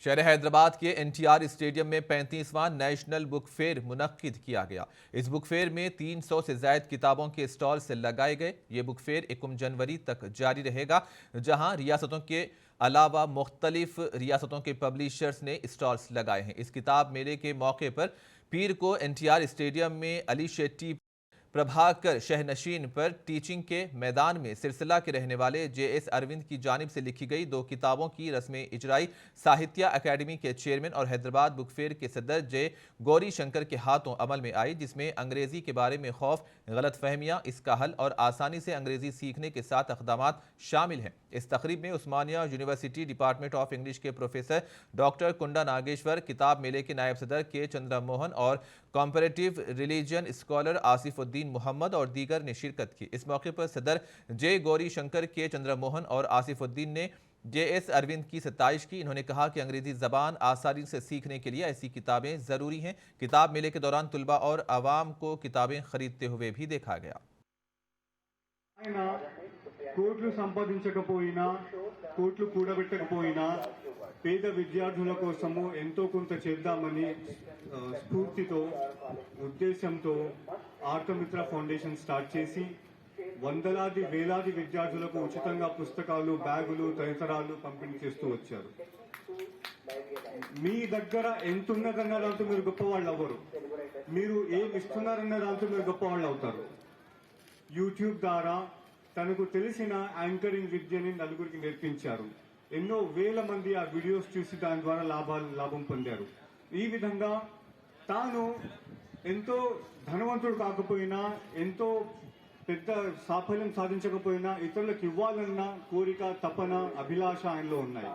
शहर हैदराबाद के NTR stadium में 35वां नेशनल बुक फेयर मुनक्किद किया गया। इस बुक फेयर में 300 से ज्यादा किताबों के स्टॉल से लगाए गए। ये बुक फेयर 21 जनवरी तक जारी रहेगा, जहां रियासतों के अलावा मुख्तलिफ रियासतों के पब्लिशर्स ने स्टॉल्स लगाए हैं। इस किताब मेले के मौके पर पीर को NTR स्टेडियम में अली शेट्टी प्रभाकर शहनशीन पर टीचिंग के मैदान में सिलसिला के रहने वाले JS अरविंद की जानिब से लिखी गई 2 किताबों की रस्म इजराई साहित्य अकेडमी के चेयरमैन और हैदराबाद बुक फेयर के सदर J गौरी शंकर के हाथों अमल में आई, जिसमें अंग्रेजी के बारे में खौफ, गलत फहमियाँ, इसका हल और आसानी से अंग्रेजी सीखने के 7 अक़दामात शामिल हैं। इस तकरीब में उस्मानिया यूनिवर्सिटी डिपार्टमेंट ऑफ इंग्लिश के प्रोफेसर डॉक्टर कुंडा नागेश्वर, किताब मेले के नायब सदर के चंद्रा मोहन और कॉम्परेटिव रिलीजन स्कॉलर आसिफुद्दीन मोहम्मद और दीगर ने शिरकत की। इस मौके पर सदर J गौरी शंकर के चंद्रा मोहन और आसिफुद्दीन ने JS अरविंद की सताइश की। इन्होंने कहा कि अंग्रेजी ज़बान आसानी से सीखने के लिए ऐसी किताबें ज़रूरी हैं। किताब मेले के दौरान तुलबा और आवाम को किताबें खरीदते हुए भी देखा गया। కోట్లు సంపాదించకపోయినా కోట్లు కూడబెట్టకపోయినా పేద విద్యార్థుల కోసము ఎంతో కొంత చేద్దామని స్ఫూర్తితో ఉద్దేశంతో ఆర్తమిత్ర ఫౌండేషన్ స్టార్ట్ చేసి వందలాది వేలాది విద్యార్థులకు ఉచితంగా పుస్తకాలు, బ్యాగులు తదితరాలు పంపిణీ చేస్తూ వచ్చారు. మీ దగ్గర ఎంత ఉన్నదన్న దాంతో మీరు గొప్పవాళ్ళు అవ్వరు, మీరు ఏం ఇస్తున్నారన్న దాంతో మీరు గొప్పవాళ్ళు అవుతారు. యూట్యూబ్ ద్వారా తనకు తెలిసిన యాంకరింగ్ విద్యని నలుగురికి నేర్పించారు. ఎన్నో వేల మంది ఆ వీడియోస్ చూసి దాని ద్వారా లాభం పొందారు. ఈ విధంగా తాను ఎంతో ధనవంతుడు కాకపోయినా, ఎంతో పెద్ద సాఫల్యం సాధించకపోయినా ఇతరులకు ఇవ్వాలన్న కోరిక, తపన, అభిలాష ఆయనలో ఉన్నాయి.